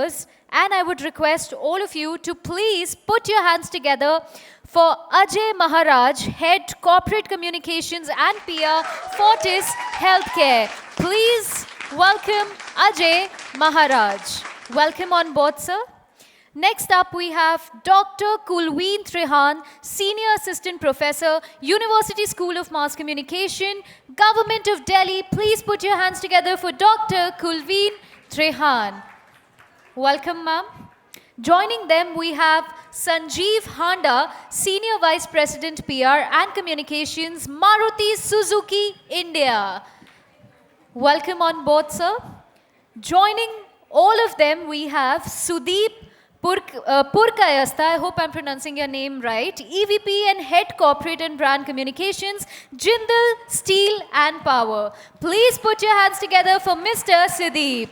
And I would request all of you to please put your hands together for Ajey Maharaj, Head Corporate Communications and PR, Fortis Healthcare. Please welcome Ajey Maharaj. Welcome on board, sir. Next up, we have Dr. Kulveen Trehan, Senior Assistant Professor, University School of Mass Communication, Govt of Delhi. Please put your hands together for Dr. Kulveen Trehan. Welcome, ma'am. Joining them, we have Sanjeev Handa, Senior Vice President, PR and Communications, Maruti Suzuki India. Welcome on board, sir. Joining all of them, we have Sudeep Purkayastha, I hope I'm pronouncing your name right, EVP and Head Corporate and Brand Communications, Jindal Steel and Power. Please put your hands together for Mr. Sudeep.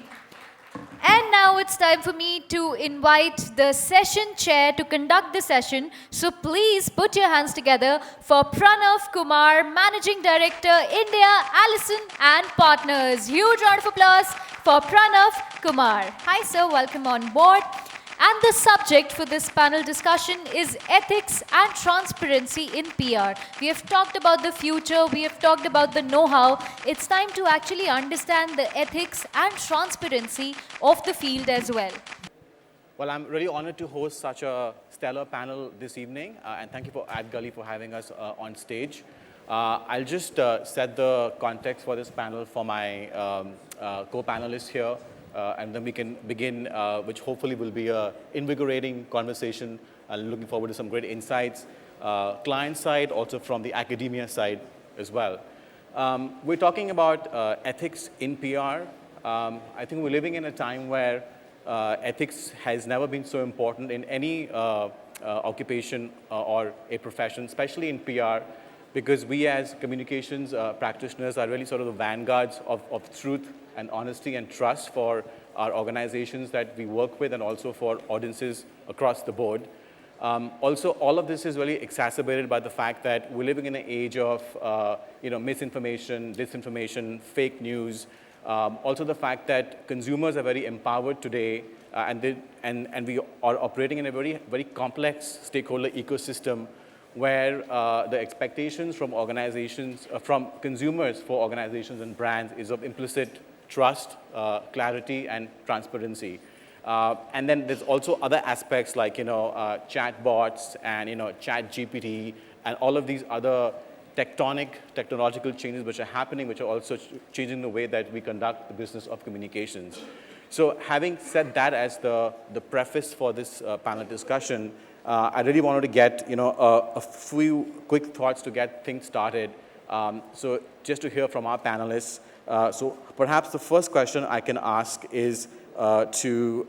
And now it's time for me to invite the session chair to conduct the session. So please put your hands together for Pranav Kumar, Managing Director, India, Allison+Partners. Huge round of applause for Pranav Kumar. Hi sir, welcome on board. And the subject for this panel discussion is ethics and transparency in PR. We have talked about the future, we have talked about the know-how. It's time to actually understand the ethics and transparency of the field as well. Well, I'm really honored to host such a stellar panel this evening, and thank you for Adgully for having us on stage. I'll just set the context for this panel for my co-panelists here. And then we can begin, which hopefully will be an invigorating conversation. I'm looking forward to some great insights, client side, also from the academia side as well. We're talking about ethics in PR. I think we're living in a time where ethics has never been so important in any occupation or a profession, especially in PR, because we as communications practitioners are really sort of the vanguards of truth and honesty and trust for our organizations that we work with and also for audiences across the board. Also, all of this is really exacerbated by the fact that we're living in an age of misinformation, disinformation, fake news. Also the fact that consumers are very empowered today and we are operating in a very, very complex stakeholder ecosystem where the expectations from organizations, from consumers for organizations and brands is of implicit trust, clarity, and transparency. And then there's also other aspects like, chat bots and, chat GPT and all of these other technological changes which are happening, which are also changing the way that we conduct the business of communications. So having said that as the preface for this panel discussion, I really wanted to get, a few quick thoughts to get things started. So just to hear from our panelists. So perhaps the first question I can ask is to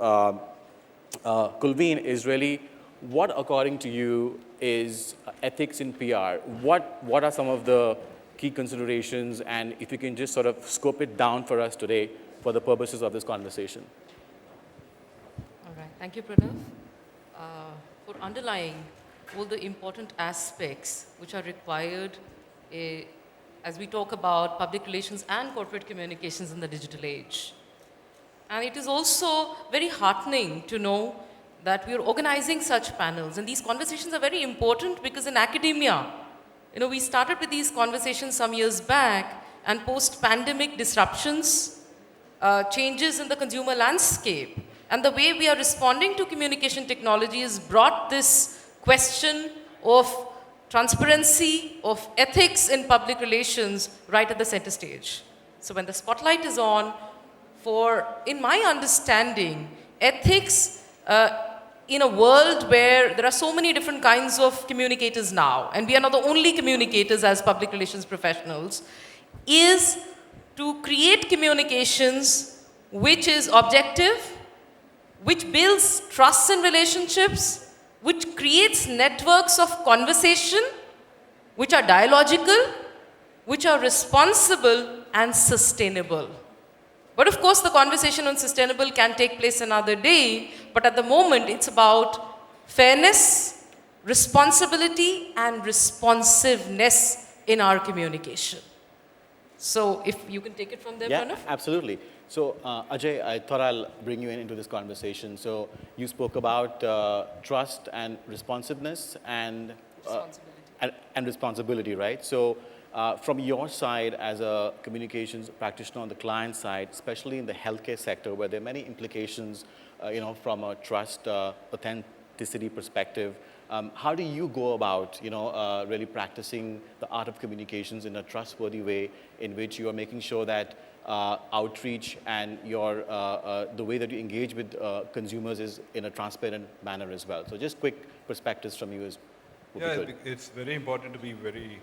Kulveen is really, what according to you is ethics in PR? What are some of the key considerations? And if you can just sort of scope it down for us today for the purposes of this conversation. All right, thank you, Pranav. For underlying all the important aspects which are required as we talk about public relations and corporate communications in the digital age. And it is also very heartening to know that we are organizing such panels. And these conversations are very important because in academia, we started with these conversations some years back, and post-pandemic disruptions, changes in the consumer landscape, and the way we are responding to communication technology has brought this question of transparency, of ethics in public relations right at the center stage. So when the spotlight is on, in my understanding, ethics in a world where there are so many different kinds of communicators now, and we are not the only communicators as public relations professionals, is to create communications which is objective, which builds trust in relationships, which creates networks of conversation, which are dialogical, which are responsible and sustainable. But of course, the conversation on sustainable can take place another day, but at the moment, it's about fairness, responsibility, and responsiveness in our communication. So if you can take it from there, Yeah, Pranav? absolutely. So, Ajay, I thought I'll bring you into this conversation. So, you spoke about trust and responsiveness and and responsibility, right? So, from your side as a communications practitioner on the client side, especially in the healthcare sector, where there are many implications, from a trust, authenticity perspective, how do you go about, really practicing the art of communications in a trustworthy way, in which you are making sure that outreach and your the way that you engage with consumers is in a transparent manner as well? So, just quick perspectives from you would be good. It's very important to be very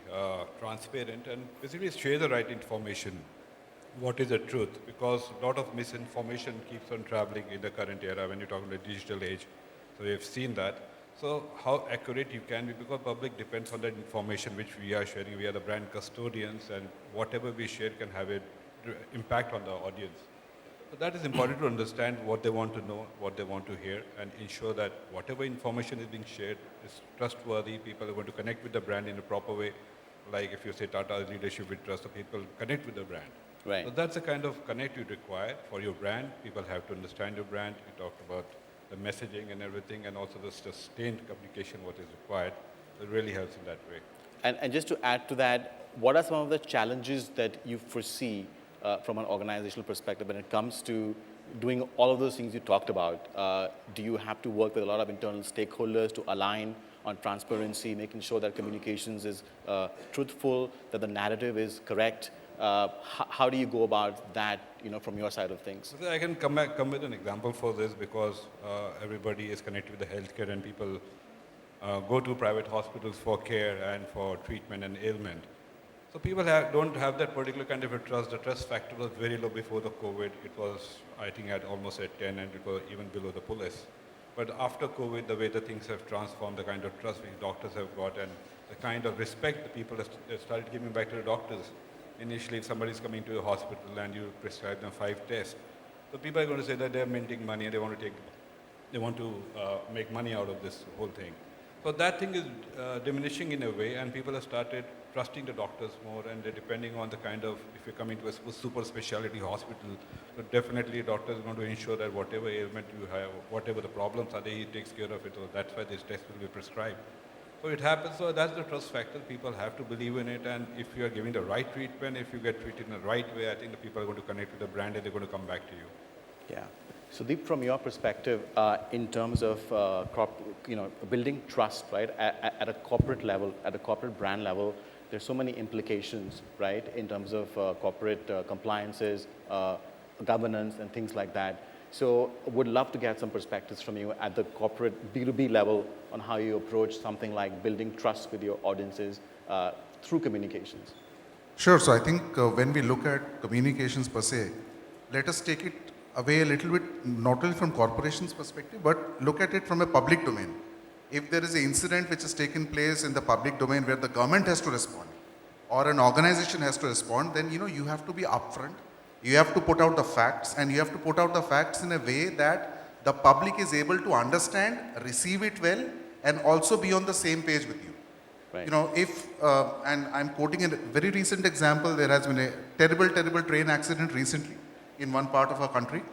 transparent and basically share the right information. What is the truth? Because a lot of misinformation keeps on traveling in the current era when you're talking about the digital age. So we have seen that. So how accurate you can be, because public depends on that information which we are sharing. We are the brand custodians, and whatever we share can have an impact on the audience. So that is important to understand what they want to know, what they want to hear, and ensure that whatever information is being shared is trustworthy. People are going to connect with the brand in a proper way. Like if you say Tata's leadership with trust, so people connect with the brand. Right. So that's the kind of connect you require for your brand. People have to understand your brand. You talked about the messaging and everything, and also the sustained communication, what is required. It really helps in that way. And just to add to that, what are some of the challenges that you foresee from an organizational perspective when it comes to doing all of those things you talked about? Do you have to work with a lot of internal stakeholders to align on transparency, making sure that communications is truthful, that the narrative is correct? How do you go about that, from your side of things? So I can come with an example for this, because everybody is connected with the healthcare, and people go to private hospitals for care and for treatment and ailment. So people don't have that particular kind of a trust. The trust factor was very low before the COVID. It was, I think, at almost at 10, and it was even below the police. But after COVID, the way the things have transformed, the kind of trust which doctors have got, and the kind of respect the people have started giving back to the doctors. Initially, if somebody is coming to a hospital and you prescribe them 5 tests, so people are going to say that they're minting money and they want to make money out of this whole thing. So that thing is diminishing in a way, and people have started trusting the doctors more, and they're depending on the kind of, if you're coming to a super specialty hospital, so definitely a doctor is going to ensure that whatever ailment you have, whatever the problems are, he takes care of it. So that's why this test will be prescribed. So it happens, so that's the trust factor. People have to believe in it, and if you are giving the right treatment, if you get treated in the right way, I think the people are going to connect with the brand and they're going to come back to you. Yeah. Sudeep, from your perspective, in terms of building trust, right, at a corporate level, at a corporate brand level, there's so many implications, right, in terms of corporate compliances, governance, and things like that. So would love to get some perspectives from you at the corporate B2B level on how you approach something like building trust with your audiences through communications. Sure. So I think when we look at communications per se, let us take it away a little bit, not only from corporations perspective, but look at it from a public domain. If there is an incident which has taken place in the public domain where the government has to respond or an organization has to respond, then you have to be upfront. You have to put out the facts, and you have to put out the facts in a way that the public is able to understand, receive it well, and also be on the same page with you. Right. And I'm quoting a very recent example. There has been a terrible train accident recently in one part of our country.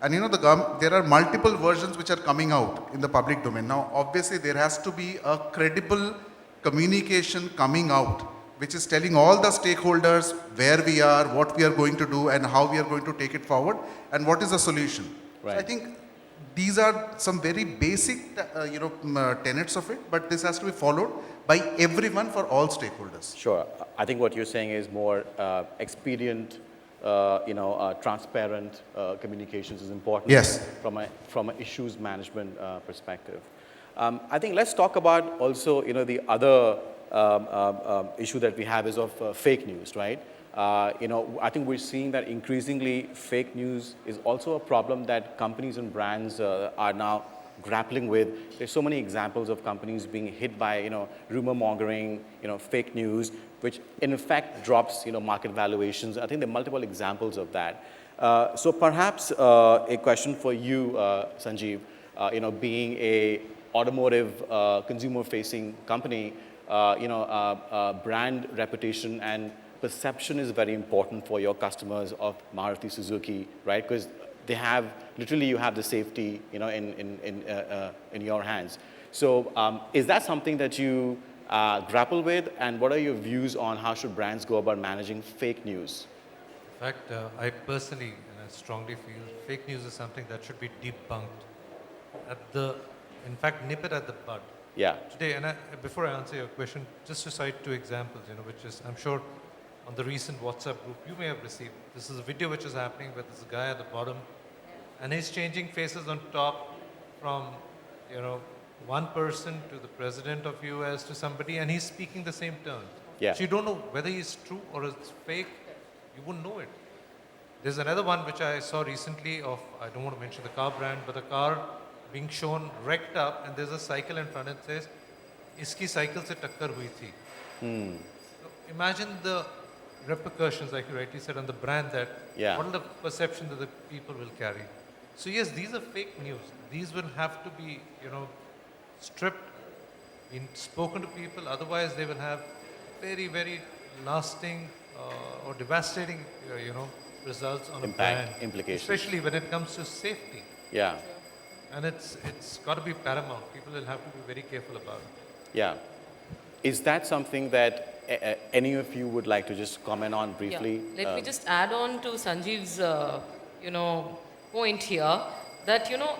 And there are multiple versions which are coming out in the public domain. Now, obviously, there has to be a credible communication coming out, which is telling all the stakeholders where we are, what we are going to do, and how we are going to take it forward, and what is the solution. Right. So I think these are some very basic, tenets of it, but this has to be followed by everyone for all stakeholders. Sure. I think what you're saying is more expedient, transparent communications is important. Yes. From an issues management perspective. I think let's talk about also, the other issue that we have is of fake news, right? I think we're seeing that increasingly fake news is also a problem that companies and brands are now grappling with. There's so many examples of companies being hit by, rumor mongering, fake news, which in effect drops, market valuations. I think there are multiple examples of that. So perhaps a question for you, Sanjeev, being a automotive consumer-facing company, brand reputation and perception is very important for your customers of Maruti Suzuki, right? Because they have, literally you have the safety, you know, in your hands. So is that something that you grapple with, and what are your views on how should brands go about managing fake news? In fact, I personally, and I strongly feel, fake news is something that should be debunked in fact, nip it at the bud. Yeah. Today, and before I answer your question, just to cite 2 examples, you know, which is, I'm sure on the recent WhatsApp group you may have received. This is a video which is happening where there's a guy at the bottom, and he's changing faces on top from, you know, one person to the president of US to somebody, and he's speaking the same terms. Yeah. So you don't know whether he's true or it's fake. You wouldn't know it. There's another one which I saw recently of, I don't want to mention the car brand, but a car being shown wrecked up, and there's a cycle in front and it says, "Iski cycle se takkar hui thi." So imagine the repercussions, like you rightly said, on the brand, that what are the perception that the people will carry. So yes, these are fake news. These will have to be, you know, stripped, been spoken to people, otherwise they will have very, very lasting or devastating, you know, results on Impact, a brand, implications. especially when it comes to safety. Yeah. And it's got to be paramount. People will have to be very careful about it. Yeah. Is that something that any of you would like to just comment on briefly? Yeah. Let me just add on to Sanjeev's, you know, point here that, you know,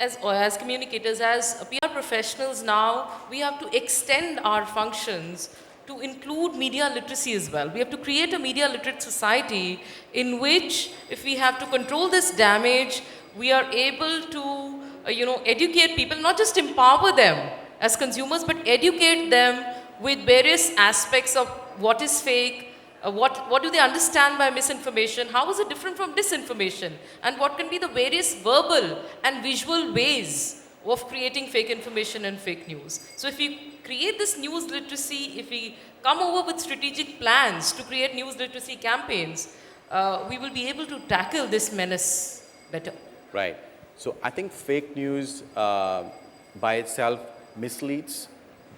as communicators, as PR professionals now, we have to extend our functions to include media literacy as well. We have to create a media literate society in which, if we have to control this damage, we are able to, you know, educate people, not just empower them as consumers, but educate them with various aspects of what is fake, what do they understand by misinformation, how is it different from disinformation, and what can be the various verbal and visual ways of creating fake information and fake news. So if we create this news literacy, if we come over with strategic plans to create news literacy campaigns, we will be able to tackle this menace better. Right. So I think fake news by itself misleads,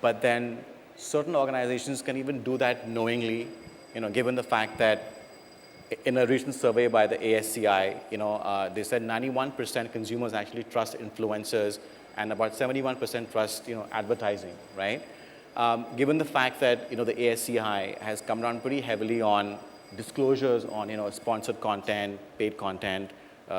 but then certain organizations can even do that knowingly, you know, given the fact that in a recent survey by the ASCI, you know, they said 91% consumers actually trust influencers and about 71% trust, you know, advertising, right? Given the fact that, you know, the ASCI has come down pretty heavily on disclosures on, you know, sponsored content, paid content,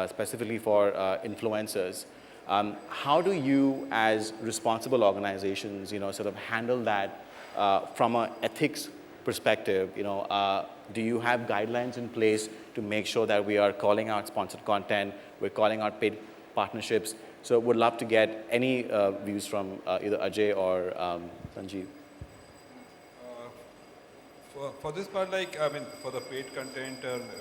specifically for influencers, how do you as responsible organizations, you know, sort of handle that from an ethics perspective? You know, do you have guidelines in place to make sure that we are calling out sponsored content, we're calling out paid partnerships? So would love to get any views from either Ajay or Sanjeev. For this part, like, I mean, for the paid content,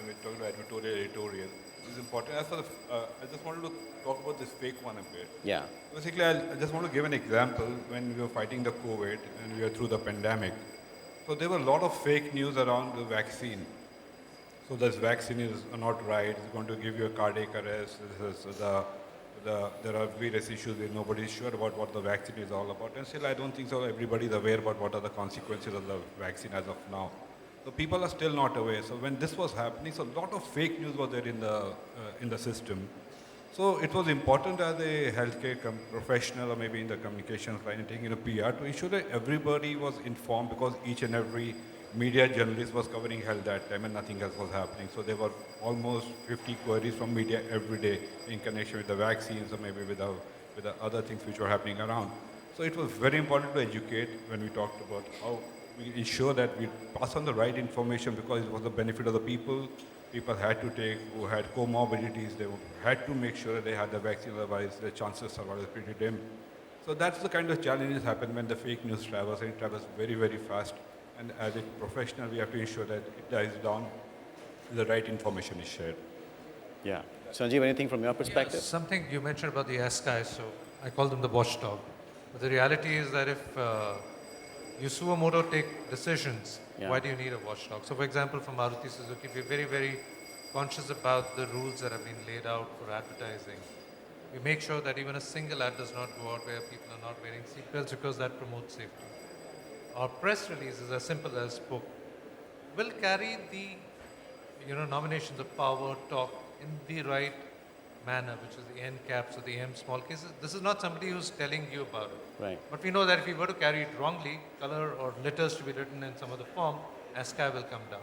we talked about editorial, is important. As for the, I just wanted to talk about this fake one a bit. Yeah. Basically, I just want to give an example. When we were fighting the COVID and we were through the pandemic, so there were a lot of fake news around the vaccine. So this vaccine is not right, it's going to give you a cardiac arrest, there are various issues where nobody is sure about what the vaccine is all about. And still, I don't think so everybody is aware about what are the consequences of the vaccine as of now. So people are still not aware. So when this was happening, so a lot of fake news was there in the system. So it was important as a healthcare professional or maybe in the communications line and taking a PR to ensure that everybody was informed, because each and every media journalist was covering health that time and nothing else was happening. So there were almost 50 queries from media every day in connection with the vaccines or maybe with the other things which were happening around. So it was very important to educate when we talked about how we ensure that we pass on the right information, because it was the benefit of the people. People had to take, who had comorbidities, they had to make sure that they had the vaccine, otherwise the chances of survival is pretty dim. So that's the kind of challenges happen when the fake news travels, and it travels very, very fast. And as a professional, we have to ensure that it dies down, the right information is shared. Yeah. Sanjeev, anything from your perspective? Something you mentioned about the ASCI, so I call them the watchdog. But the reality is that if you suo moto take decisions, why do you need a watchdog? So for example, for Maruti Suzuki, we're very, very conscious about the rules that have been laid out for advertising. We make sure that even a single ad does not go out where people are not wearing seatbelts, because that promotes safety. Our press release is as simple as book. will carry the, nominations of power, talk in the right manner, which is the N caps or the M small cases. This is not somebody who's telling you about it. Right. But we know that if we were to carry it wrongly, color or letters to be written in some other form, ASCA will come down.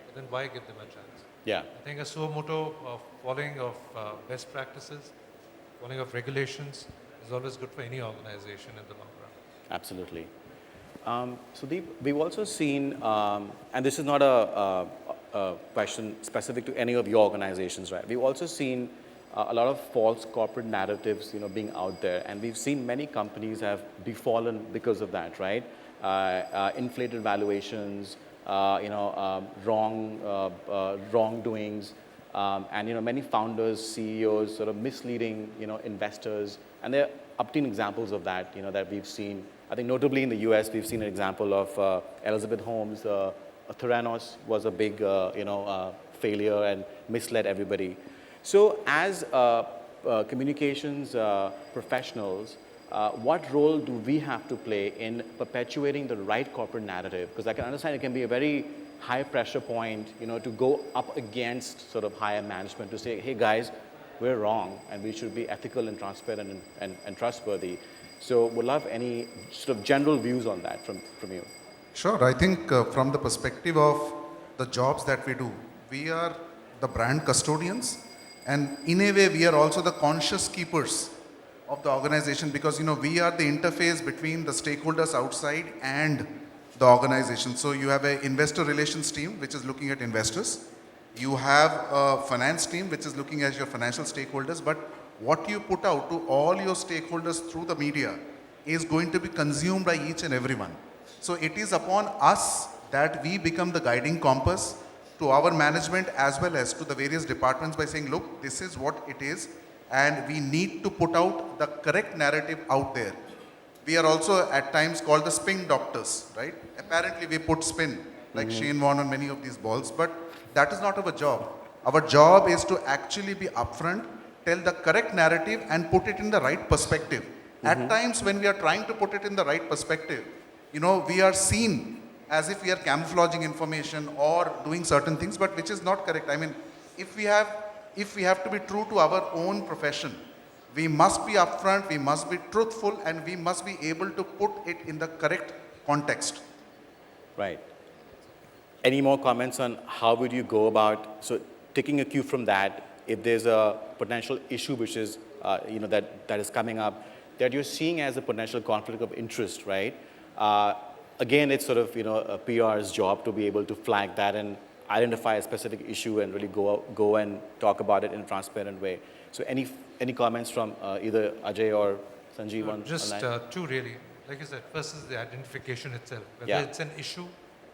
But then why give them a chance? Yeah. I think a suo moto of following of best practices, following of regulations is always good for any organization in the long run. Absolutely. Sudeep, we've also seen, and this is not a question specific to any of your organizations, right? We've also seen a lot of false corporate narratives, being out there, and we've seen many companies have befallen because of that, right? Inflated valuations, wrongdoings, and many founders, CEOs, sort of misleading, investors, and there are obtain examples of that, that we've seen. I think notably in the US, we've seen an example of Elizabeth Holmes. Theranos was a big, failure and misled everybody. So as communications professionals, what role do we have to play in perpetuating the right corporate narrative? Because I can understand it can be a very high pressure point, to go up against sort of higher management to say, hey guys, we're wrong and we should be ethical and transparent and trustworthy. So would love any sort of general views on that from you. Sure. I think from the perspective of the jobs that we do, we are the brand custodians, and in a way we are also the conscious keepers of the organization, because we are the interface between the stakeholders outside and the organization. So you have an investor relations team which is looking at investors. You have a finance team which is looking at your financial stakeholders, but what you put out to all your stakeholders through the media is going to be consumed by each and everyone. So it is upon us that we become the guiding compass to our management as well as to the various departments by saying, look, this is what it is, and we need to put out the correct narrative out there. We are also at times called the spin doctors, right? Apparently we put spin, like Shane Warne on many of these balls, but that is not our job. Our job is to actually be upfront, tell the correct narrative and put it in the right perspective. At times when we are trying to put it in the right perspective, we are seen as if we are camouflaging information or doing certain things, but which is not correct. I mean, if we have to be true to our own profession, we must be upfront, we must be truthful, and we must be able to put it in the correct context. Right. Any more comments on how would you go about, so taking a cue from that, if there's a potential issue which is, that is coming up, that you're seeing as a potential conflict of interest, right? Again, it's sort of, a PR's job to be able to flag that and identify a specific issue and really go and talk about it in a transparent way. So any comments from either Ajay or Sanjeev on Just that? two really. Like I said, first is the identification itself, whether Yeah. it's an issue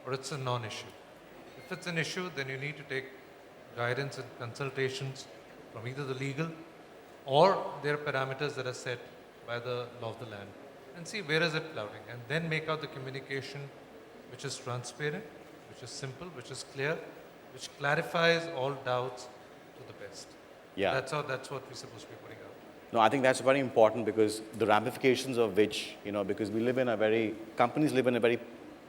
or it's a non-issue. If it's an issue, then you need to take guidance and consultations from either the legal or their parameters that are set by the law of the land, and see where is it clouding, and then make out the communication which is transparent, which is simple, which is clear, which clarifies all doubts to the best. Yeah. That's what we're supposed to be putting out. No, I think that's very important, because the ramifications of which, because companies live in a very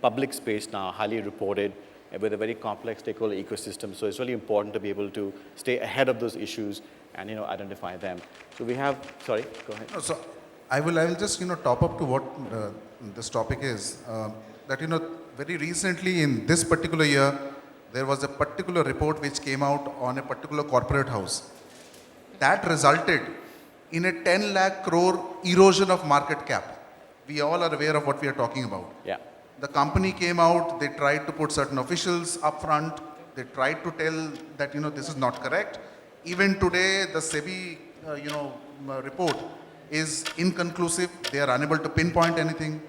public space now, highly reported, with a very complex stakeholder ecosystem. So it's really important to be able to stay ahead of those issues and, identify them. So we have, sorry, go ahead. No, so I will just, top up to what this topic is. That, very recently in this particular year, there was a particular report which came out on a particular corporate house. That resulted in a 10 lakh crore erosion of market cap. We all are aware of what we are talking about. Yeah. The company came out, they tried to put certain officials up front, they tried to tell that, this is not correct. Even today, the SEBI, report is inconclusive. They are unable to pinpoint anything.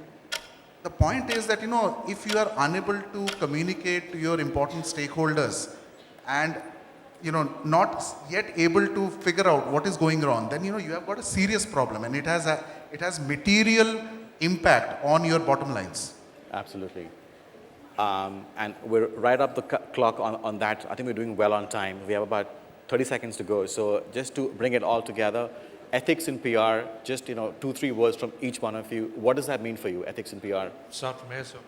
The point is that, if you are unable to communicate to your important stakeholders and, not yet able to figure out what is going on, then, you have got a serious problem, and it has material impact on your bottom lines. Absolutely. And we're right up the clock on that. I think we're doing well on time. We have about 30 seconds to go. So just to bring it all together, ethics in PR, just 2-3 words from each one of you. What does that mean for you, ethics in PR? Start from here, so.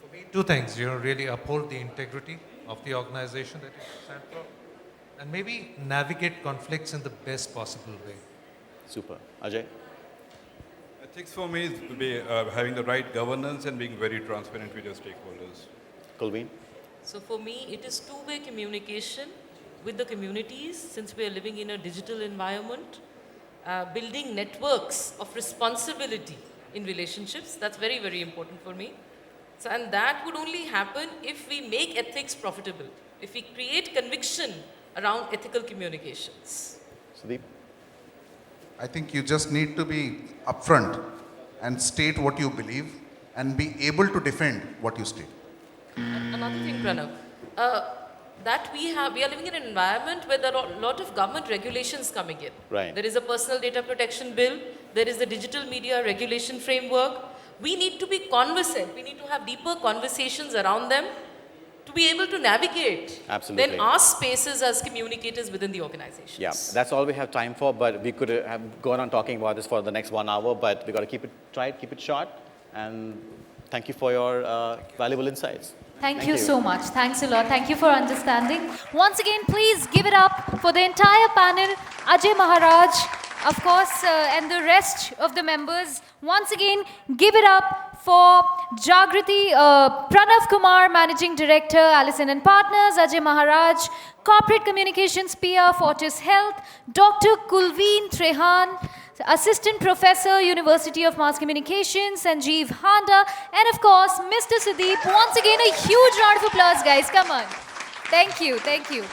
For Two things, really uphold the integrity of the organization that you stand for, and maybe navigate conflicts in the best possible way. Super. Ajay? Ethics for me is having the right governance and being very transparent with your stakeholders. Kulveen? So for me, it is two-way communication with the communities, since we are living in a digital environment, building networks of responsibility in relationships. That's very, very important for me. So, and that would only happen if we make ethics profitable, if we create conviction around ethical communications. Sudeep? I think you just need to be upfront and state what you believe and be able to defend what you state. Another thing, Pranav, that we are living in an environment where there are a lot of government regulations coming in. Right. There is a personal data protection bill, there is the digital media regulation framework. We need to be conversant, we need to have deeper conversations around them to be able to navigate Absolutely. then our spaces as communicators within the organizations. Yeah, that's all we have time for, but we could have gone on talking about this for the next 1 hour, but we got to keep it short, and thank you for your valuable insights. Thank you so much. Thanks a lot. Thank you for understanding. Once again, please give it up for the entire panel, Ajey Maharaj, of course, and the rest of the members. Once again, give it up for Jagriti, Pranav Kumar, Managing Director, Allison+Partners, Ajey Maharaj, Corporate Communications PR, Fortis Health, Dr. Kulveen Trehan, Assistant Professor, University of Mass Communications, Sanjeev Handa, and of course, Mr. Sudeep. Once again, a huge round of applause, guys. Come on. Thank you. Thank you.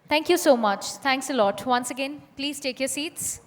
Thank you so much. Thanks a lot. Once again, please take your seats.